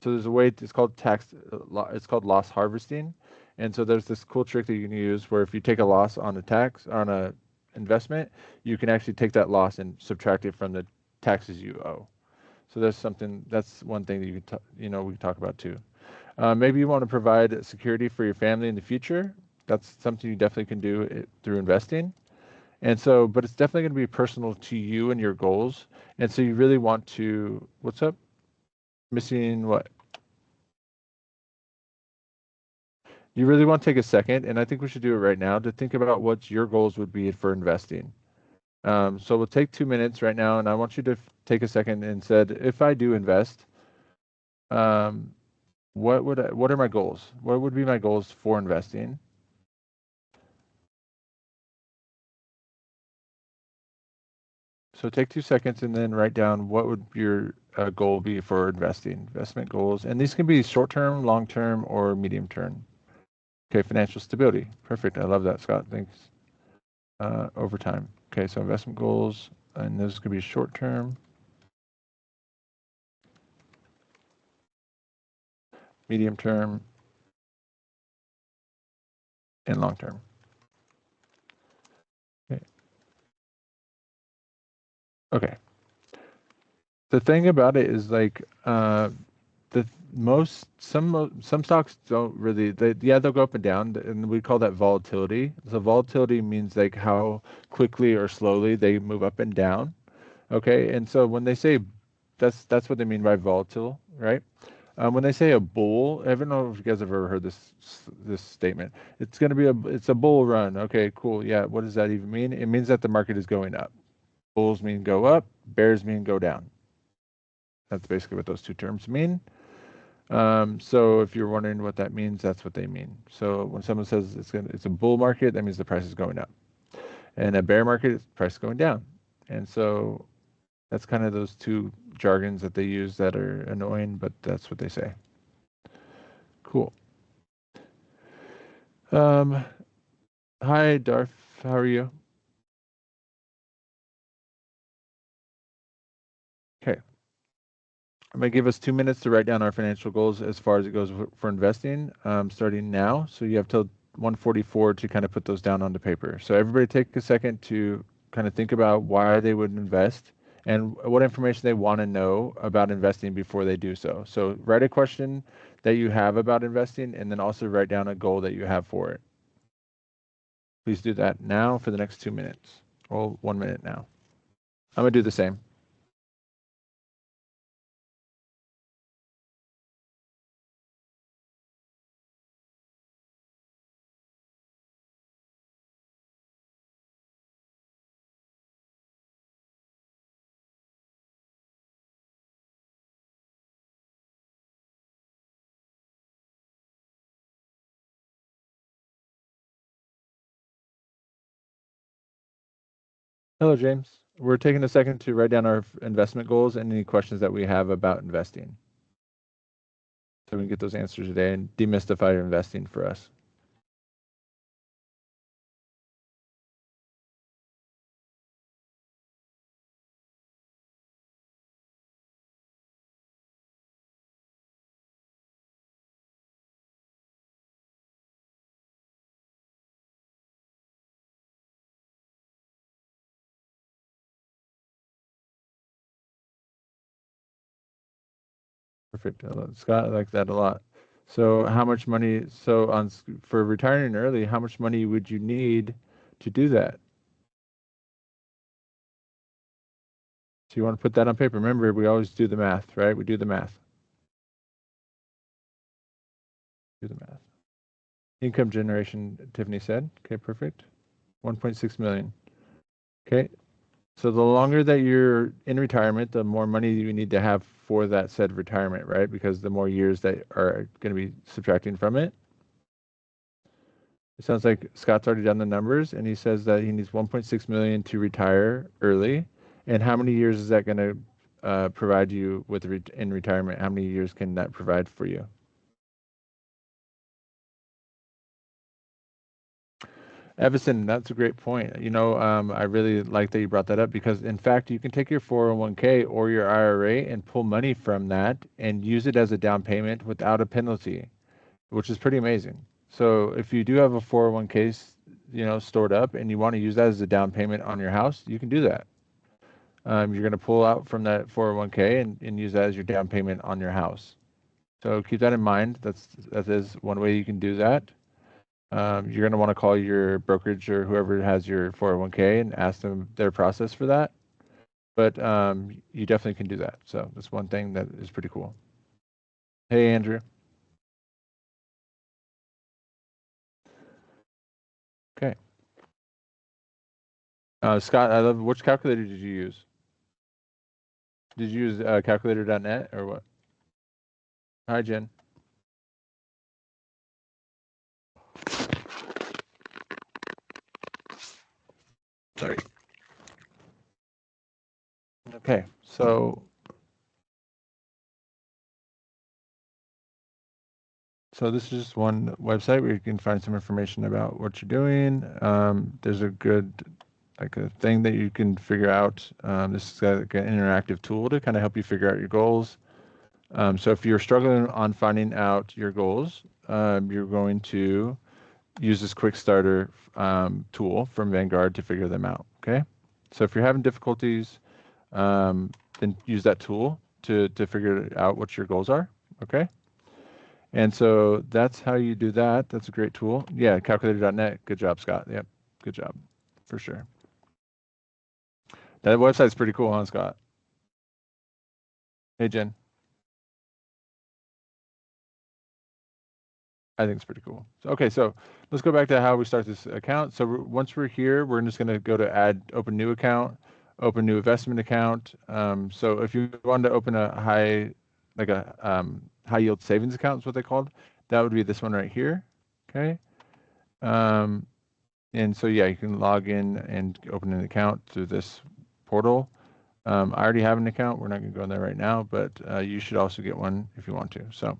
So there's a way, it's called loss harvesting. And so there's this cool trick that you can use where if you take a loss on a investment, you can actually take that loss and subtract it from the taxes you owe. So that's one thing that you can, we can talk about too. Maybe you want to provide security for your family in the future. That's something you definitely can do through investing. And so, but it's definitely going to be personal to you and your goals. And so you really want to, what's up? Missing what? You really want to take a second, and I think we should do it right now, to think about what your goals would be for investing. So we'll take 2 minutes right now, and I want you to take a second and said, if I do invest, what are my goals? What would be my goals for investing? So take 2 seconds and then write down what would your goal be for investing, investment goals. And these can be short-term, long-term, or medium-term. Okay, financial stability. Perfect. I love that, Scott. Thanks. Over time. Okay, so investment goals, and those could be short-term, medium-term, and long-term. Okay. The thing about it is like some stocks don't really, they'll go up and down, and we call that volatility. So volatility means like how quickly or slowly they move up and down. Okay, and so when they say that's what they mean by volatile, right? When they say a bull, I don't know if you guys have ever heard this statement. It's a bull run. Okay, cool. Yeah, what does that even mean? It means that the market is going up. Bulls mean go up, bears mean go down. That's basically what those two terms mean. So if you're wondering what that means, that's what they mean. So when someone says it's a bull market, that means the price is going up. And a bear market, the price is going down. And so that's kind of those two jargons that they use that are annoying, but that's what they say. Cool. Hi, Darth. How are you? Okay. I'm going to give us 2 minutes to write down our financial goals as far as it goes for investing, starting now. So you have till 1:44 to kind of put those down onto paper. So everybody take a second to kind of think about why they would invest and what information they want to know about investing before they do so. So write a question that you have about investing, and then also write down a goal that you have for it. Please do that now for the next 2 minutes. Well, 1 minute now. I'm going to do the same. Hello, James. We're taking a second to write down our investment goals and any questions that we have about investing, so we can get those answers today and demystify investing for us. Perfect. Scott, I like that a lot. So how much money, for retiring early, how much money would you need to do that? So you want to put that on paper. Remember, we always do the math, right? We do the math. Do the math. Income generation, Tiffany said. Okay, perfect. 1.6 million. Okay. So the longer that you're in retirement, the more money you need to have for that said retirement, right? Because the more years that are going to be subtracting from it. It sounds like Scott's already done the numbers, and he says that he needs 1.6 million to retire early. And how many years is that going to provide you with in retirement? How many years can that provide for you? Everson, that's a great point. I really like that you brought that up because, in fact, you can take your 401k or your IRA and pull money from that and use it as a down payment without a penalty, which is pretty amazing. So if you do have a 401k, stored up and you want to use that as a down payment on your house, you can do that. You're going to pull out from that 401k and use that as your down payment on your house. So keep that in mind. That is one way you can do that. You're going to want to call your brokerage or whoever has your 401k and ask them their process for that. But you definitely can do that. So that's one thing that is pretty cool. Hey, Andrew. Okay. Scott, I love, which calculator did you use? Did you use calculator.net or what? Hi, Jen. Sorry. Okay, so this is just one website where you can find some information about what you're doing. There's a good, like a thing that you can figure out. This is like an interactive tool to kind of help you figure out your goals. So if you're struggling on finding out your goals, you're going to use this quick starter tool from Vanguard to figure them out. Okay. So if you're having difficulties, then use that tool to figure out what your goals are. Okay. And so that's how you do that. That's a great tool. Yeah, calculator.net. Good job, Scott. Yep, good job, for sure. That website's pretty cool, huh, Scott? Hey, Jen. I think it's pretty cool. Okay, so let's go back to how we start this account. So once we're here, we're just going to go to open new account, open new investment account. So if you want to open a high yield savings account is what they called, that would be this one right here. Okay. And so, yeah, you can log in and open an account through this portal. I already have an account. We're not going to go in there right now, but you should also get one if you want to. So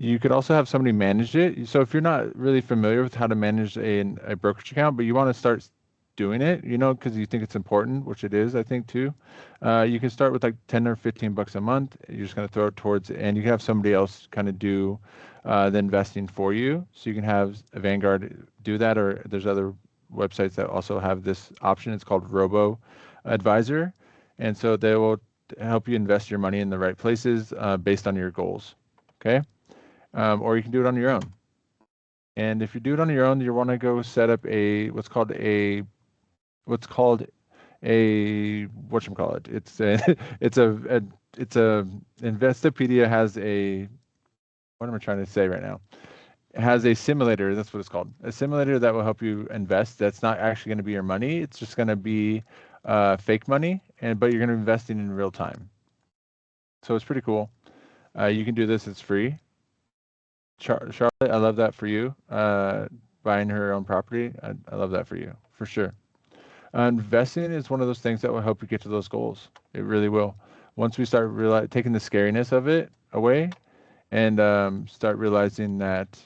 you could also have somebody manage it. So if you're not really familiar with how to manage a brokerage account, but you want to start doing it, because you think it's important, which it is, I think, too. You can start with like 10 or 15 bucks a month. You're just going to throw it towards, and you can have somebody else kind of do the investing for you. So you can have a Vanguard do that, or there's other websites that also have this option. It's called Robo Advisor. And so they will help you invest your money in the right places based on your goals. Okay. Or you can do it on your own. And if you do it on your own, you want to go set up what's called a whatchamacallit. It's a Investopedia has what am I trying to say right now? It has a simulator. That's what it's called. A simulator that will help you invest. That's not actually going to be your money. It's just going to be fake money, but you're going to be investing in real time. So it's pretty cool. You can do this. It's free. Charlotte, I love that for you. Buying her own property, I love that for you, for sure. Investing is one of those things that will help you get to those goals. It really will. Once we start taking the scariness of it away and start realizing that,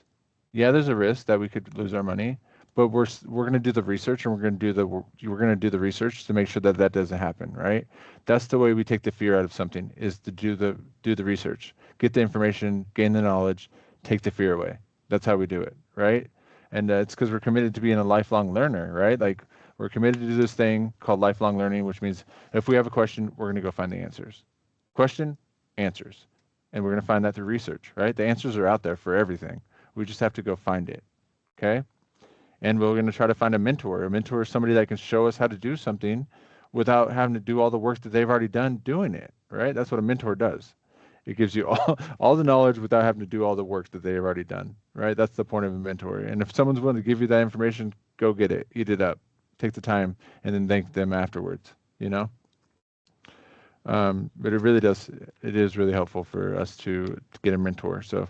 yeah, there's a risk that we could lose our money, but we're going to do the research, and we're going to do the research to make sure that that doesn't happen, right? That's the way we take the fear out of something, is to do the research, get the information, gain the knowledge, take the fear away. That's how we do it, right? And it's because we're committed to being a lifelong learner, right? Like, we're committed to do this thing called lifelong learning, which means if we have a question, we're going to go find the answers. Question, answers. And we're going to find that through research, right? The answers are out there for everything. We just have to go find it, okay? And we're going to try to find a mentor. A mentor is somebody that can show us how to do something without having to do all the work that they've already done doing it, right? That's what a mentor does. It gives you all the knowledge without having to do all the work that they've already done, right? That's the point of a mentor. And if someone's willing to give you that information, go get it, eat it up, take the time, and then thank them afterwards, you know? But it is really helpful for us to get a mentor. So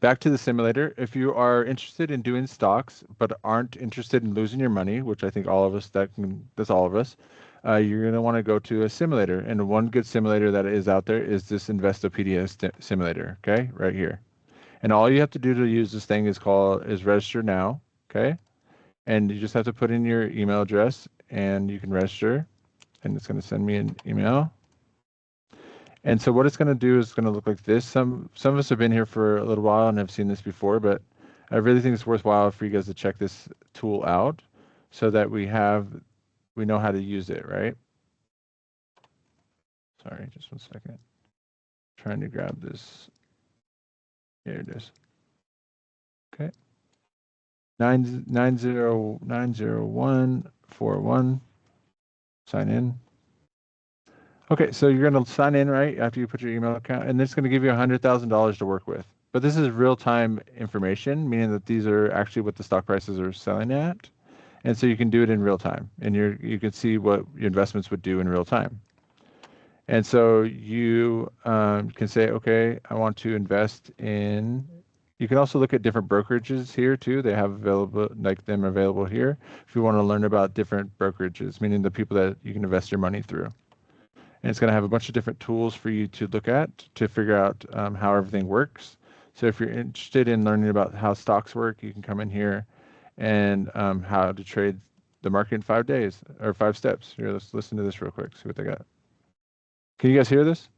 back to the simulator. If you are interested in doing stocks, but aren't interested in losing your money, which I think that's all of us, you're going to want to go to a simulator. And one good simulator that is out there is this Investopedia simulator, okay, right here. And all you have to do to use this thing is register now, okay? And you just have to put in your email address and you can register. And it's going to send me an email. And so what it's going to do is going to look like this. Some of us have been here for a little while and have seen this before, but I really think it's worthwhile for you guys to check this tool out so that we know how to use it, right? Sorry, just 1 second. Trying to grab this. Here it is. Okay. 90141. Sign in. Okay, so you're going to sign in, right, after you put your email account, and it's going to give you $100,000 to work with. But this is real-time information, meaning that these are actually what the stock prices are selling at. And so you can do it in real time, and you can see what your investments would do in real time. And so you can say, okay, I want to invest in. You can also look at different brokerages here too. They have available here if you want to learn about different brokerages, meaning the people that you can invest your money through. And it's going to have a bunch of different tools for you to look at to figure out how everything works. So if you're interested in learning about how stocks work, you can come in here and how to trade the market in 5 days or 5 steps. Here, let's listen to this real quick, see what they got. Can you guys hear this?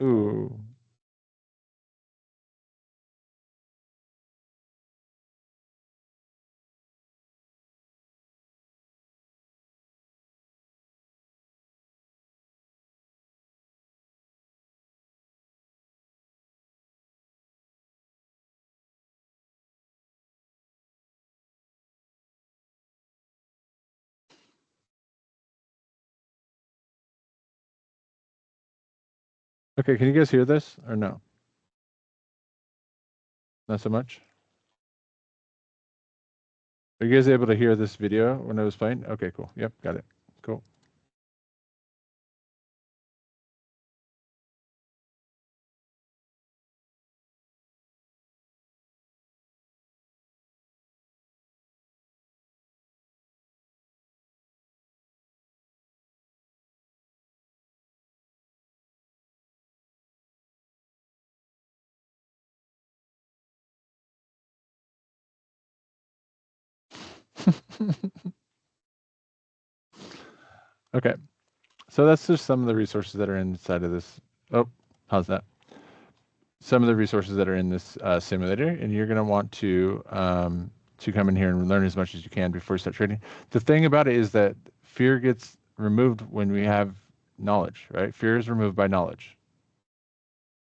Ooh. Okay, can you guys hear this or no? Not so much? Are you guys able to hear this video when I was playing? Okay, cool. Yep, got it. Cool. Okay, so that's just some of the resources that are inside of this. Oh, how's that? Some of the resources that are in this simulator, and you're going to want to come in here and learn as much as you can before you start trading. The thing about it is that fear gets removed when we have knowledge, right? Fear is removed by knowledge.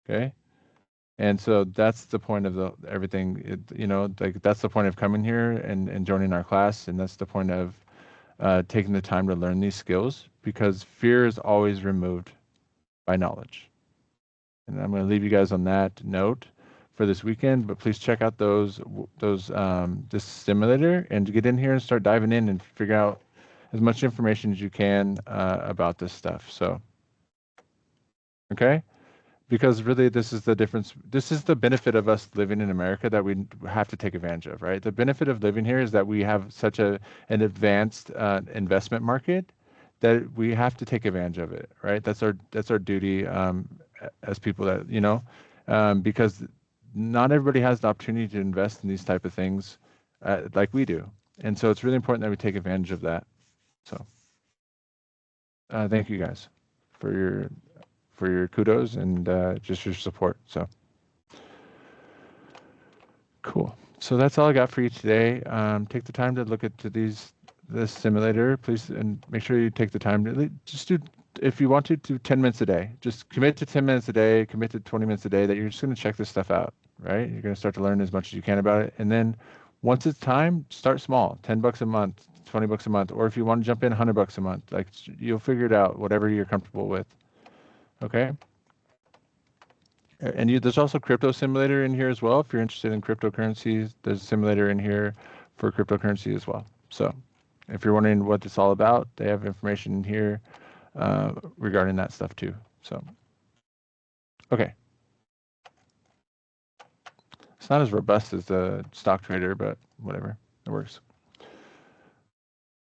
Okay, and so that's the point of everything. That's the point of coming here and joining our class, and that's the point of taking the time to learn these skills, because fear is always removed by knowledge. And I'm going to leave you guys on that note for this weekend, but please check out this simulator and get in here and start diving in and figure out as much information as you can about this stuff. So, okay? Because really this is the difference. This is the benefit of us living in America that we have to take advantage of, right? The benefit of living here is that we have such an advanced investment market that we have to take advantage of it, right? That's our duty as people that, because not everybody has the opportunity to invest in these type of things like we do. And so it's really important that we take advantage of that. So thank you guys for your kudos and just your support. So cool. So that's all I got for you today. Take the time to look at this simulator, please, and make sure you take the time to just do, if you want to, do 10 minutes a day. Just commit to 10 minutes a day, commit to 20 minutes a day that you're just going to check this stuff out, right? You're going to start to learn as much as you can about it. And then once it's time, start small, 10 bucks a month, 20 bucks a month, or if you want to jump in, 100 bucks a month, like you'll figure it out, whatever you're comfortable with. Okay. And there's also crypto simulator in here as well. If you're interested in cryptocurrencies, there's a simulator in here for cryptocurrency as well. So if you're wondering what it's all about, they have information in here regarding that stuff too. So, okay. It's not as robust as the stock trader, but whatever, it works.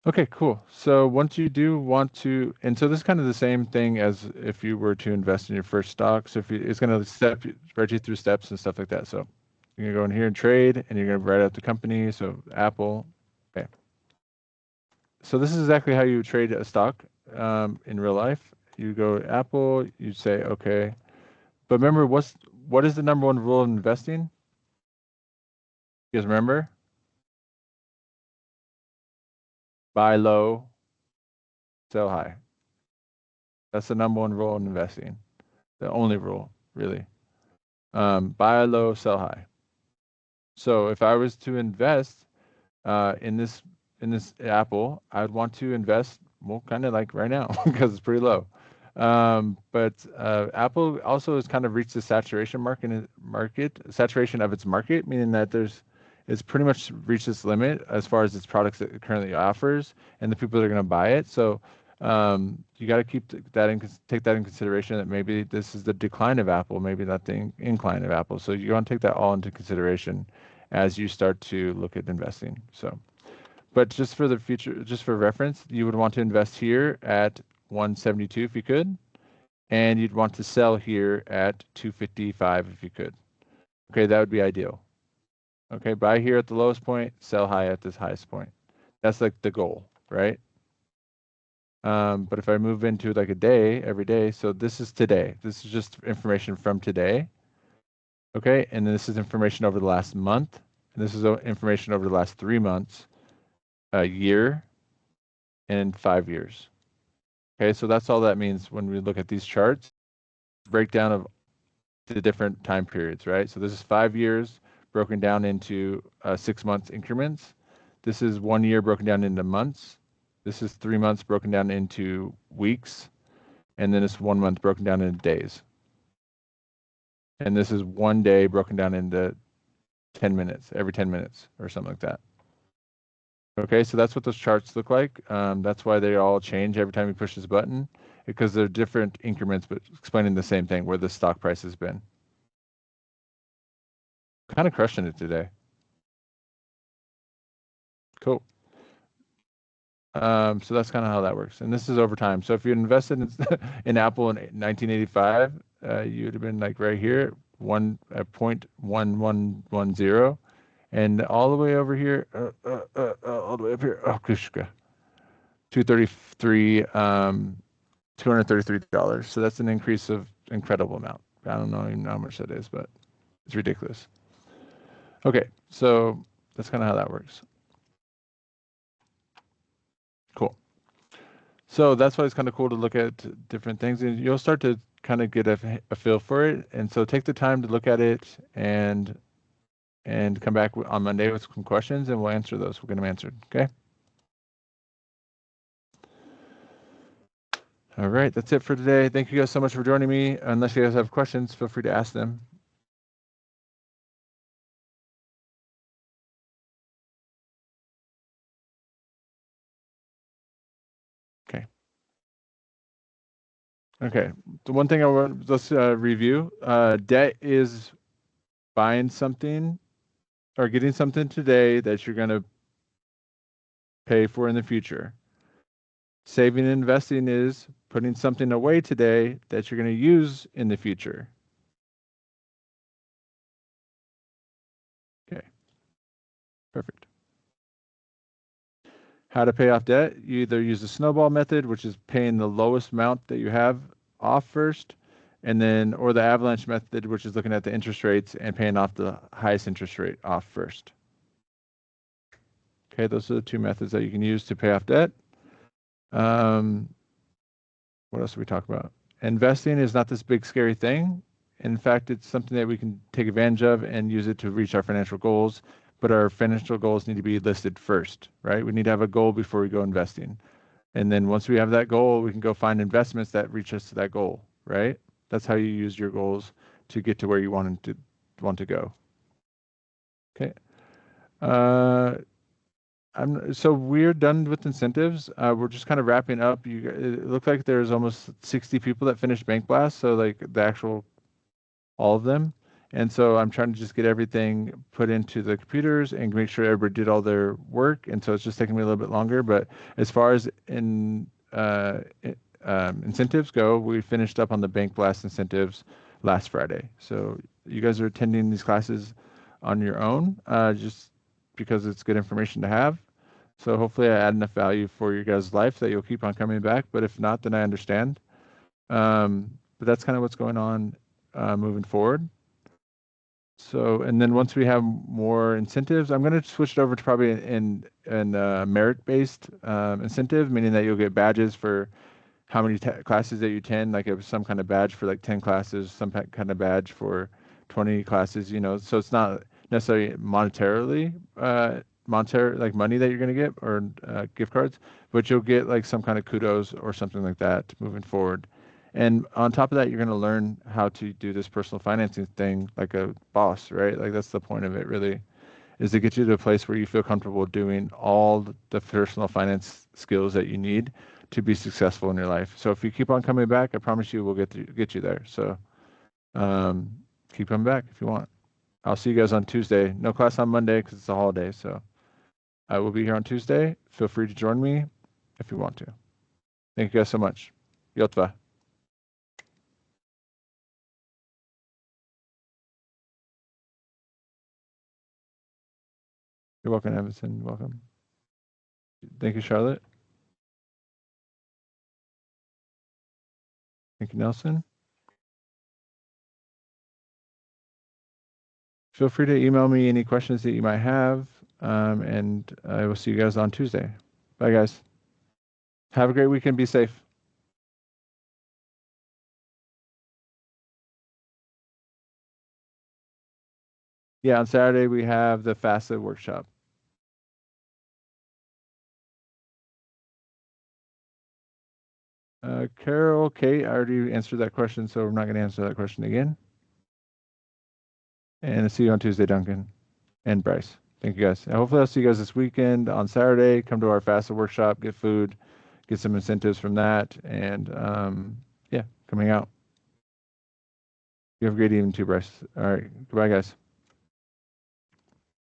Okay, cool. So once you do want to, and so this is kind of the same thing as if you were to invest in your first stock. So it's going to spread you through steps and stuff like that. So you're going to go in here and trade, and you're going to write out the company. So Apple. Okay. So this is exactly how you trade a stock in real life. You go Apple, you say, okay. But remember, what is the number one rule of investing? You guys remember? Buy low, sell high. That's the number one rule in investing. The only rule, really. Buy low, sell high. So if I was to invest in this Apple, I'd want to invest, well, kind of like right now because it's pretty low. But Apple also has kind of reached the saturation saturation of its market, meaning that it's pretty much reached its limit as far as its products that it currently offers and the people that are going to buy it. So you got to take that in consideration, that maybe this is the decline of Apple, maybe not the incline of Apple. So you want to take that all into consideration as you start to look at investing. So, but just for the future, just for reference, you would want to invest here at 172 if you could, and you'd want to sell here at 255 if you could. Okay, that would be ideal. Okay, buy here at the lowest point, sell high at this highest point. That's like the goal, right? But if I move into like a day, every day, so this is today. This is just information from today. Okay, and this is information over the last month, and this is information over the last 3 months, a year, and 5 years. Okay, so that's all that means when we look at these charts. Breakdown of the different time periods, right? So this is 5 years broken down into 6 months increments. This is 1 year broken down into months. This is 3 months broken down into weeks. And then it's 1 month broken down into days. And this is 1 day broken down into 10 minutes, every 10 minutes or something like that. Okay, so that's what those charts look like. That's why they all change every time you push this button, because they're different increments, but explaining the same thing, where the stock price has been. Kind of crushing it today. Cool. So that's kind of how that works. And this is over time. So if you invested in Apple in 1985, you would have been like right here, 1.1110. And all the way over here, all the way up here, oh, kushka, 233, $233. So that's an increase of incredible amount. I don't know even how much that is, but it's ridiculous. Okay, so that's kind of how that works. Cool. So that's why it's kind of cool to look at different things, and you'll start to kind of get a feel for it. And so take the time to look at it and come back on Monday with some questions, and we'll answer those. We'll get them answered. Okay. All right, that's it for today. Thank you guys so much for joining me. Unless you guys have questions, feel free to ask them. Okay. Okay. The one thing let's review. Debt is buying something or getting something today that you're going to pay for in the future. Saving and investing is putting something away today that you're going to use in the future. Okay. Perfect. how to pay off debt. You either use the snowball method, which is paying the lowest amount that you have off first, and then, or the avalanche method, which is looking at the interest rates and paying off the highest interest rate off first. Okay, those are the two methods that you can use to pay off debt. What else did we talk about? Investing is not this big scary thing. In fact, it's something that we can take advantage of and use it to reach our financial goals. But our financial goals need to be listed first, right? We need to have a goal before we go investing. And then once we have that goal, we can go find investments that reach us to that goal, right? That's how you use your goals to get to where you want to go. Okay. So we're done with incentives. We're just kind of wrapping up. It looked like there's almost 60 people that finished Bank Blast, so like the actual all of them. And so I'm trying to just get everything put into the computers and make sure everybody did all their work. And so it's just taking me a little bit longer. But as far as incentives go, we finished up on the Bank Blast incentives last Friday. So you guys are attending these classes on your own, just because it's good information to have. So hopefully I add enough value for your guys' life that you'll keep on coming back. But if not, then I understand. But that's kind of what's going on moving forward. So, and then once we have more incentives, I'm going to switch it over to probably an merit-based incentive, meaning that you'll get badges for how many classes that you attend, like some kind of badge for like 10 classes, some kind of badge for 20 classes, so it's not necessarily monetarily, like money that you're going to get or gift cards, but you'll get like some kind of kudos or something like that moving forward. And on top of that, you're going to learn how to do this personal financing thing like a boss, right? Like that's the point of it really, is to get you to a place where you feel comfortable doing all the personal finance skills that you need to be successful in your life. So if you keep on coming back, I promise you we'll get you there. So keep coming back if you want. I'll see you guys on Tuesday. No class on Monday because it's a holiday. So I will be here on Tuesday. Feel free to join me if you want to. Thank you guys so much. Yotva. You're welcome, Evanson. Welcome. Thank you, Charlotte. Thank you, Nelson. Feel free to email me any questions that you might have, and I will see you guys on Tuesday. Bye, guys. Have a great weekend. Be safe. Yeah, on Saturday we have the FAFSA workshop. Carol, Kate, I already answered that question, so I'm not going to answer that question again. And I'll see you on Tuesday, Duncan and Bryce. Thank you, guys. And hopefully I'll see you guys this weekend on Saturday. Come to our FAFSA workshop, get food, get some incentives from that, and yeah, coming out. You have a great evening too, Bryce. All right. Goodbye, guys.